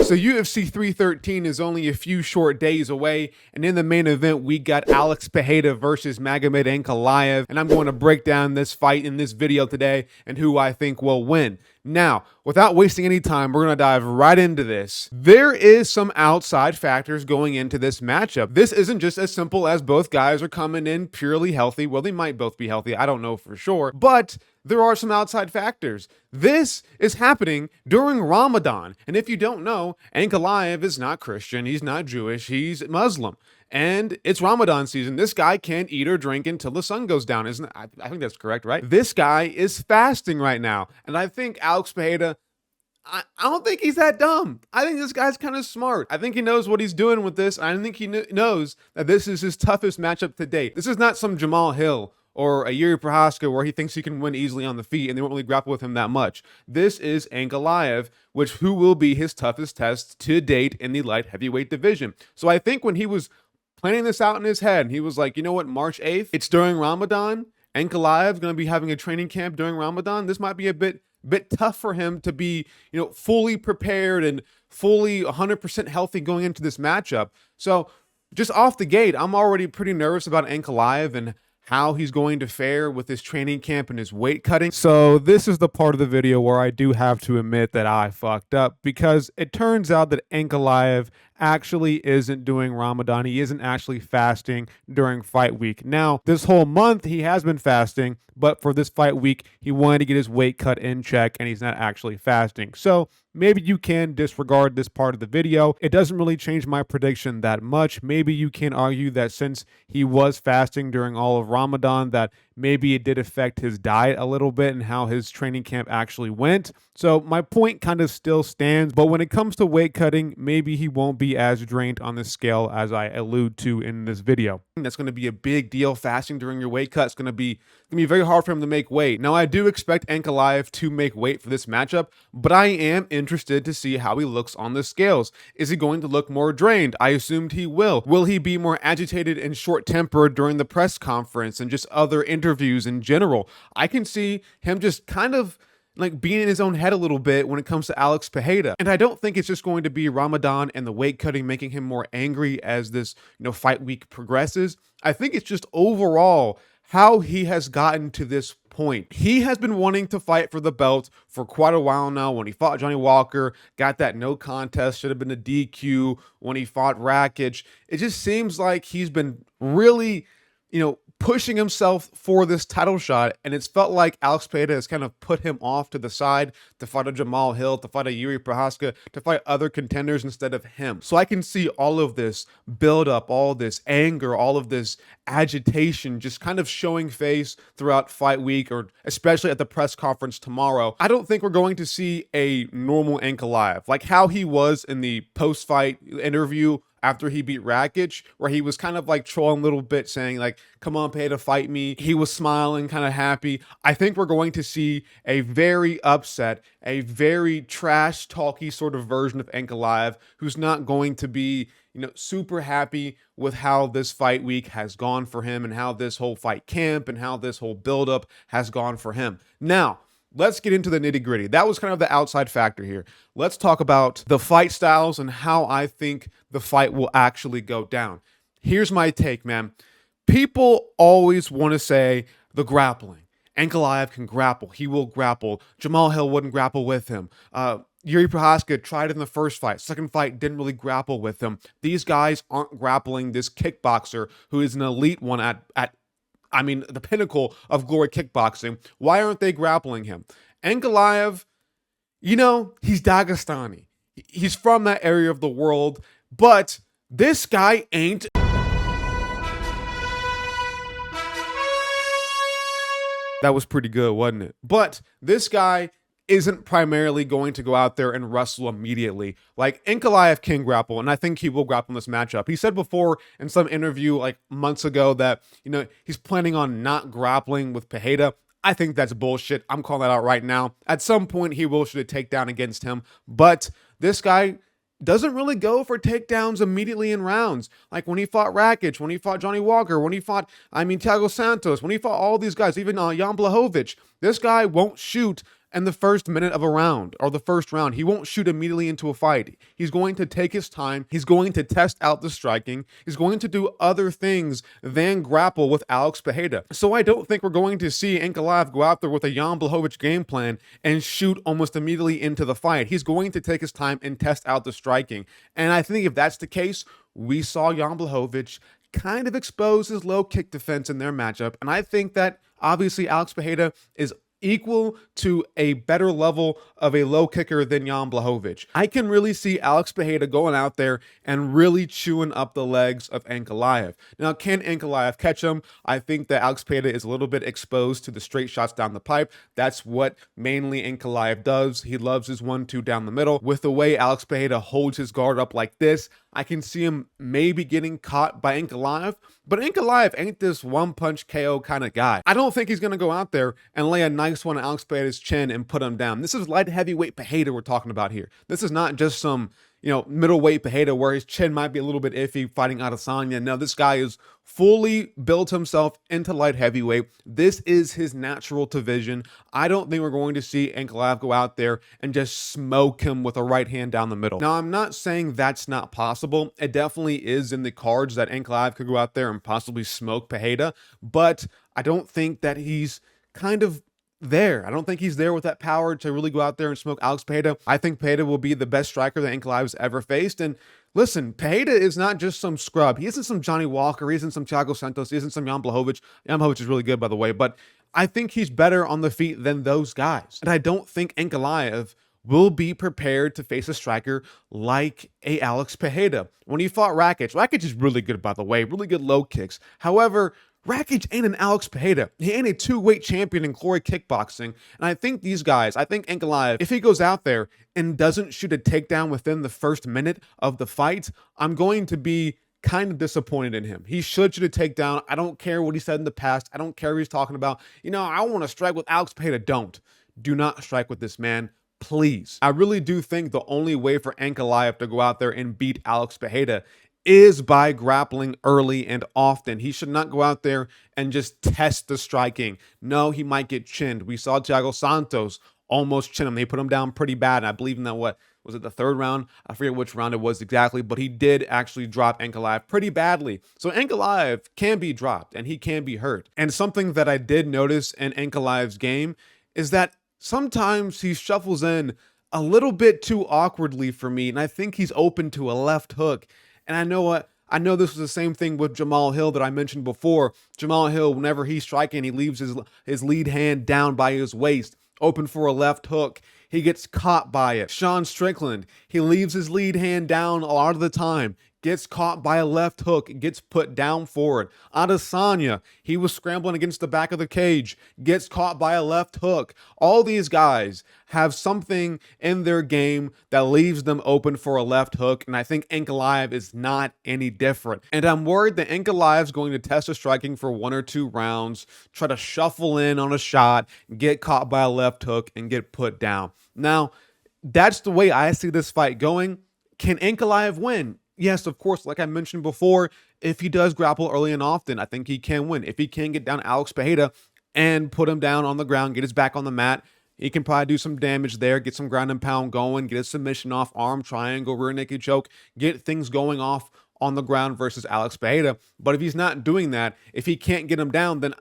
So UFC 313 is only a few short days away, and in the main event, we got Alex Pereira versus Magomed Ankalaev, and I'm going to break down this fight in this video today and who I think will win. Now, without wasting any time, we're going to dive right into this. There is some outside factors going into this matchup. This isn't just as simple as both guys are coming in purely healthy. Well, they might both be healthy. I don't know for sure, but there are some outside factors. This is happening during Ramadan. And if you don't know, Ankalaev is not Christian. He's not Jewish. He's Muslim. And it's Ramadan season. This guy can't eat or drink until the sun goes down, isn't it? I think that's correct, right? This guy is fasting right now. And I think Alex Pereira, I don't think he's that dumb. I think this guy's kind of smart. I think he knows what he's doing with this. I think he knows that this is his toughest matchup to date. This is not some Jamal Hill or a Yuri Prohaska where he thinks he can win easily on the feet and they won't really grapple with him that much. This is Ankalaev, who will be his toughest test to date in the light heavyweight division. So I think when he was planning this out in his head, he was like, you know what, March 8th, it's during Ramadan. Ankalaev's going to be having a training camp during Ramadan. This might be a bit tough for him to be, fully prepared and fully 100% healthy going into this matchup. So just off the gate, I'm already pretty nervous about Ankalaev and how he's going to fare with his training camp and his weight cutting. So this is the part of the video where I do have to admit that I fucked up, because it turns out that Ankalaev actually isn't doing Ramadan. He isn't actually fasting during fight week. Now, this whole month he has been fasting, but for this fight week, he wanted to get his weight cut in check and he's not actually fasting. So maybe you can disregard this part of the video. It doesn't really change my prediction that much. Maybe you can argue that since he was fasting during all of Ramadan, that maybe it did affect his diet a little bit and how his training camp actually went. So my point kind of still stands, but when it comes to weight cutting, maybe he won't be as drained on the scale as I allude to in this video. That's going to be a big deal. Fasting during your weight cut is going to be very hard for him to make weight. Now, I do expect Ankalaev to make weight for this matchup, but I am interested to see how he looks on the scales. Is he going to look more drained? I assumed he will. Will he be more agitated and short-tempered during the press conference and just other interviews in general? I can see him just kind of like being in his own head a little bit when it comes to Alex Pereira. And I don't think it's just going to be Ramadan and the weight cutting making him more angry as this, fight week progresses. I think it's just overall how he has gotten to this point. He has been wanting to fight for the belt for quite a while now. When he fought Johnny Walker, got that no contest, should have been a DQ. When he fought Rakic, it just seems like he's been really, pushing himself for this title shot, and it's felt like Alex Pereira has kind of put him off to the side to fight a Jamal Hill, to fight a Yuri Prohaska, to fight other contenders instead of him. So I can see all of this build up, all this anger, all of this agitation just kind of showing face throughout fight week, or especially at the press conference tomorrow. I don't think we're going to see a normal Ankalaev, like how he was in the post-fight interview after he beat Rakic, where he was kind of like trolling a little bit, saying like, come on, pay to fight me. He was smiling, kind of happy. I think we're going to see a very upset, a very trash talky sort of version of Ankalaev, who's not going to be, super happy with how this fight week has gone for him and how this whole fight camp and how this whole buildup has gone for him. Now, let's get into the nitty-gritty. That was kind of the outside factor here. Let's talk about the fight styles and how I think the fight will actually go down. Here's my take, man. People always want to say the grappling. Ankalaev can grapple. He will grapple. Jamal Hill wouldn't grapple with him. Yuri Prohaska tried in the first fight. Second fight, didn't really grapple with him. These guys aren't grappling this kickboxer who is an elite one at the pinnacle of glory kickboxing. Why aren't they grappling him? Ankalaev, he's Dagestani. He's from that area of the world, but this guy ain't. That was pretty good, wasn't it? But this guy isn't primarily going to go out there and wrestle immediately. Like, Ankalaev can grapple, and I think he will grapple in this matchup. He said before in some interview like months ago that, he's planning on not grappling with Pereira. I think that's bullshit. I'm calling that out right now. At some point, he will shoot a takedown against him, but this guy doesn't really go for takedowns immediately in rounds. Like when he fought Rakic, when he fought Johnny Walker, when he fought, Thiago Santos, when he fought all these guys, even Jan Blachowicz, this guy won't shoot in the first minute of a round or the first round. He won't shoot immediately into a fight. He's going to take his time. He's going to test out the striking. He's going to do other things than grapple with Alex Pereira. So I don't think we're going to see Ankalaev go out there with a Jan Blachowicz game plan and shoot almost immediately into the fight. He's going to take his time and test out the striking. And I think if that's the case, we saw Jan Blachowicz kind of expose his low kick defense in their matchup. And I think that obviously Alex Pereira is equal to a better level of a low kicker than Jan Blachowicz. I can really see Alex Pereira going out there and really chewing up the legs of Ankalaev. Now, can Ankalaev catch him? I think that Alex Pereira is a little bit exposed to the straight shots down the pipe. That's what mainly Ankalaev does. He loves his 1-2 down the middle. With the way Alex Pereira holds his guard up like this, I can see him maybe getting caught by Ankalaev, but Ankalaev ain't this one-punch KO kind of guy. I don't think he's going to go out there and lay a nice one on Alex Pereira's chin and put him down. This is light heavyweight Pereira we're talking about here. This is not just some, middleweight Pereira where his chin might be a little bit iffy fighting Adesanya. No, this guy is fully built himself into light heavyweight. This is his natural division. I don't think we're going to see Ankalaev go out there and just smoke him with a right hand down the middle. Now, I'm not saying that's not possible. It definitely is in the cards that Ankalaev could go out there and possibly smoke Pereira, but I don't think that he's kind of there. I don't think he's there with that power to really go out there and smoke Alex Pereira. I think Pereira will be the best striker that Ankalaev's ever faced. And listen, Pereira is not just some scrub. He isn't some Johnny Walker. He isn't some Thiago Santos. He isn't some Jan Blachowicz. Jan Blachowicz is really good, by the way, but I think he's better on the feet than those guys. And I don't think Ankalaev will be prepared to face a striker like a Alex Pereira. When he fought Rakic is really good, by the way, really good low kicks. However, Rakic ain't an Alex Pereira. He ain't a two-weight champion in glory kickboxing. And I think these guys, I think Ankalaev, if he goes out there and doesn't shoot a takedown within the first minute of the fight, I'm going to be kind of disappointed in him. He should shoot a takedown. I don't care what he said in the past. I don't care what he's talking about. I want to strike with Alex Pereira. Do not strike with this man. Please. I really do think the only way for Ankalaev to go out there and beat Alex Pereira is by grappling early and often. He should not go out there and just test the striking. No, he might get chinned. We saw Thiago Santos almost chin him. They put him down pretty bad. And I believe in that, what was it, the third round? I forget which round it was exactly, but he did actually drop Ankalaev pretty badly. So Ankalaev can be dropped and he can be hurt. And something that I did notice in Ankalaev's game is that sometimes he shuffles in a little bit too awkwardly for me, and I think he's open to a left hook. And I know what? I know this was the same thing with Jamal Hill that I mentioned before. Jamal Hill, whenever he's striking, he leaves his lead hand down by his waist, open for a left hook. He gets caught by it. Sean Strickland, he leaves his lead hand down a lot of the time, gets caught by a left hook, gets put down for it. Adesanya, he was scrambling against the back of the cage, gets caught by a left hook. All these guys have something in their game that leaves them open for a left hook, and I think Ankalaev is not any different. And I'm worried that Ankalaev's going to test a striking for 1 or 2 rounds, try to shuffle in on a shot, get caught by a left hook, and get put down. Now, that's the way I see this fight going. Can Ankalaev win? Yes, of course, like I mentioned before, if he does grapple early and often, I think he can win. If he can get down Alex Pereira and put him down on the ground, get his back on the mat, he can probably do some damage there, get some ground and pound going, get a submission off, arm triangle, rear naked choke, get things going off on the ground versus Alex Pereira. But if he's not doing that, if he can't get him down, then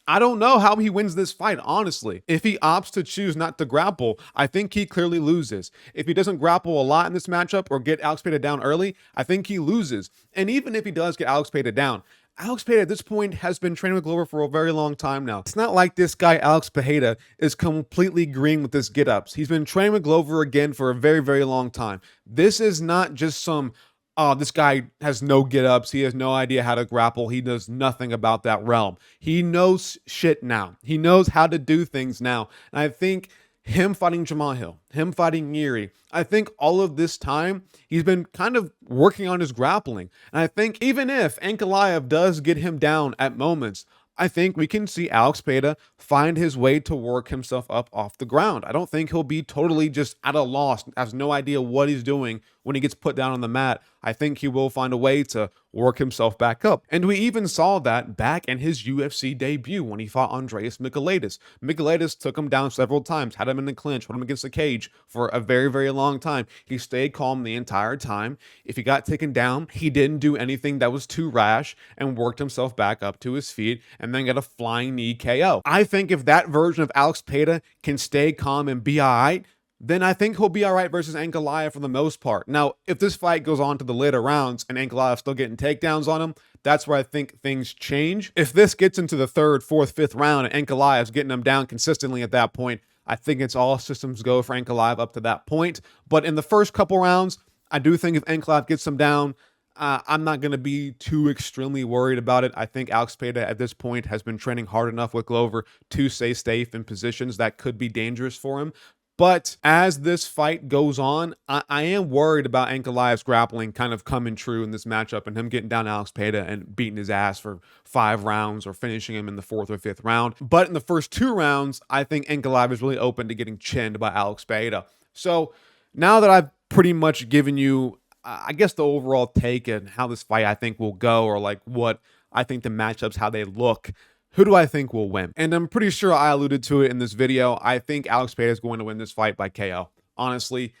I don't know how he wins this fight, honestly. If he opts to choose not to grapple, I think he clearly loses. If he doesn't grapple a lot in this matchup or get Alex Pereira down early, I think he loses. And even if he does get Alex Pereira down, Alex Pereira at this point has been training with Glover for a very long time now. It's not like this guy, Alex Pereira, is completely green with his get-ups. He's been training with Glover again for a very, very long time. This is not just some, oh, this guy has no get-ups. He has no idea how to grapple. He knows nothing about that realm. He knows shit now. He knows how to do things now. And I think him fighting Jamal Hill, him fighting Yuri, I think all of this time, he's been kind of working on his grappling. And I think even if Ankalaev does get him down at moments, I think we can see Alex Pereira find his way to work himself up off the ground. I don't think he'll be totally just at a loss, has no idea what he's doing when he gets put down on the mat, I think he will find a way to work himself back up. And we even saw that back in his UFC debut when he fought Andreas Michailidis. Michailidis took him down several times, had him in the clinch, put him against the cage for a very, very long time. He stayed calm the entire time. If he got taken down, he didn't do anything that was too rash and worked himself back up to his feet and then got a flying knee KO. I think if that version of Alex Pereira can stay calm and be all right, then I think he'll be all right versus Ankalaev for the most part. Now, if this fight goes on to the later rounds and Ankalaev's still getting takedowns on him, that's where I think things change. If this gets into the third, fourth, fifth round and Ankalaev's getting him down consistently at that point, I think it's all systems go for Ankalaev up to that point. But in the first couple rounds, I do think if Ankalaev gets him down, I'm not going to be too extremely worried about it. I think Alex Pereira at this point has been training hard enough with Glover to stay safe in positions that could be dangerous for him. But as this fight goes on, I am worried about Ankalaev's grappling kind of coming true in this matchup and him getting down Alex Pereira and beating his ass for 5 rounds or finishing him in the 4th or 5th round. But in the first 2 rounds, I think Ankalaev is really open to getting chinned by Alex Pereira. So now that I've pretty much given you, I guess, the overall take and how this fight I think will go, or like what I think the matchups, how they look, who do I think will win? And I'm pretty sure I alluded to it in this video. I think Alex Pereira is going to win this fight by KO. Honestly,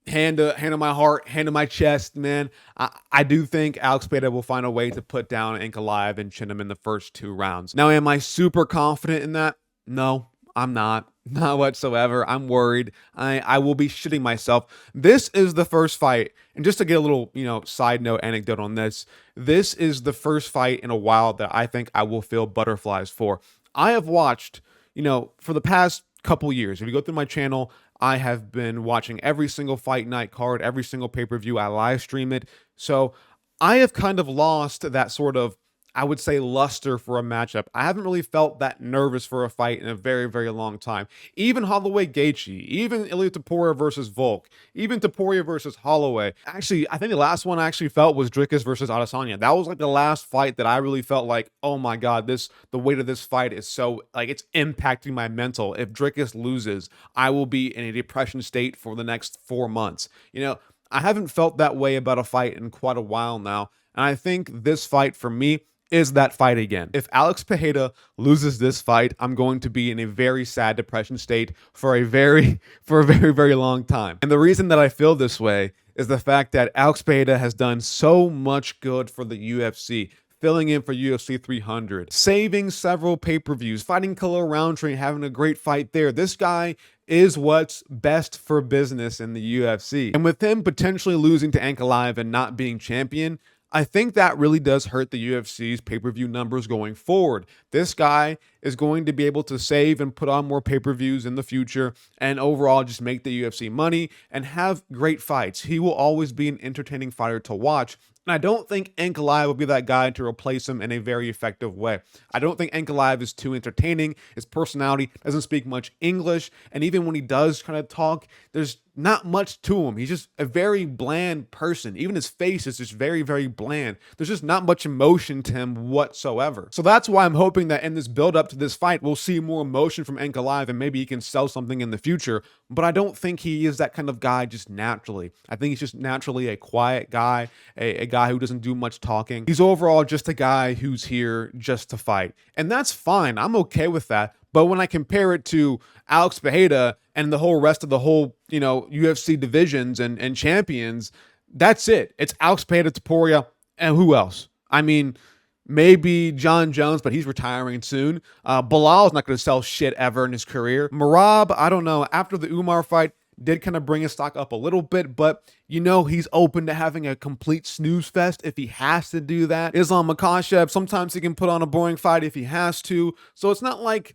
hand on my heart, hand on my chest, man. I do think Alex Pereira will find a way to put down Ankalaev and chin him in the first 2 rounds. Now, am I super confident in that? No, I'm not. Not whatsoever. I'm worried. I will be shitting myself. This is the first fight, and just to get a little, side note anecdote on this, this is the first fight in a while that I think I will feel butterflies for. I have watched, for the past couple years, if you go through my channel, I have been watching every single fight night card, every single pay-per-view. I live stream it. So I have kind of lost that sort of, I would say, luster for a matchup. I haven't really felt that nervous for a fight in a very, very long time. Even Holloway Gaethje, even Ilia Topuria versus Volk, even Topuria versus Holloway. Actually, I think the last one I actually felt was Dricus versus Adesanya. That was like the last fight that I really felt like, oh my God, the weight of this fight is so, like, it's impacting my mental. If Dricus loses, I will be in a depression state for the next 4 months. I haven't felt that way about a fight in quite a while now. And I think this fight for me is that fight again. If Alex Pereira loses this fight, I'm going to be in a very sad depression state for a very, very long time. And the reason that I feel this way is the fact that Alex Pereira has done so much good for the UFC, filling in for UFC 300, saving several pay-per-views, fighting Khalil Roundtree, having a great fight there. This guy is what's best for business in the UFC. And with him potentially losing to Ankalaev and not being champion, I think that really does hurt the UFC's pay-per-view numbers going forward. This guy is going to be able to save and put on more pay-per-views in the future and overall just make the UFC money and have great fights. He will always be an entertaining fighter to watch. And I don't think Ankalaev will be that guy to replace him in a very effective way. I don't think Ankalaev is too entertaining. His personality doesn't speak much English. And even when he does kind of talk, there's not much to him. He's just a very bland person. Even his face is just very, very bland. There's just not much emotion to him whatsoever. So that's why I'm hoping that in this build up to this fight, we'll see more emotion from Ankalaev and maybe he can sell something in the future. But I don't think he is that kind of guy just naturally. I think he's just naturally a quiet guy, a guy who doesn't do much talking. He's overall just a guy who's here just to fight. And that's fine. I'm okay with that. But when I compare it to Alex Pereira and the whole rest of the whole, UFC divisions and champions, that's it. It's Alex Pereira, Topuria, and who else? I mean, maybe John Jones, but he's retiring soon. Bilal's not going to sell shit ever in his career. Merab, I don't know. After the Umar fight, did kind of bring his stock up a little bit, but he's open to having a complete snooze fest if he has to do that. Islam Makhachev, sometimes he can put on a boring fight if he has to. So it's not like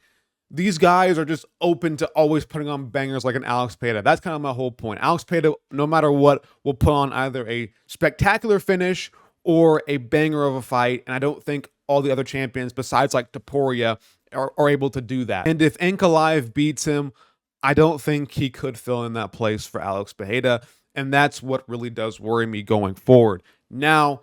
these guys are just open to always putting on bangers like an Alex Pereira. That's kind of my whole point. Alex Pereira, no matter what, will put on either a spectacular finish or a banger of a fight. And I don't think all the other champions, besides like Topuria, are able to do that. And if Ankalaev beats him, I don't think he could fill in that place for Alex Pereira. And that's what really does worry me going forward. Now,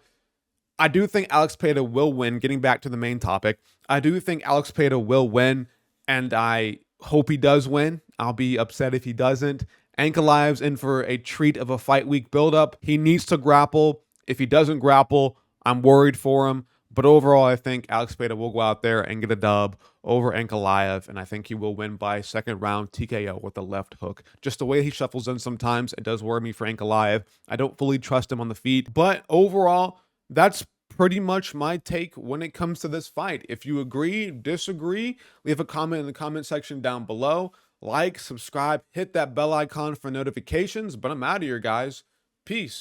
I do think Alex Pereira will win. Getting back to the main topic, I do think Alex Pereira will win. And I hope he does win. I'll be upset if he doesn't. Ankalaev's in for a treat of a fight week buildup. He needs to grapple. If he doesn't grapple, I'm worried for him. But overall, I think Alex Pereira will go out there and get a dub over Ankalaev, and I think he will win by second round TKO with a left hook. Just the way he shuffles in sometimes, it does worry me for Ankalaev. I don't fully trust him on the feet. But overall, that's pretty much my take when it comes to this fight. If you agree, disagree, leave a comment in the comment section down below. Like, subscribe, hit that bell icon for notifications. But I'm out of here, guys. Peace.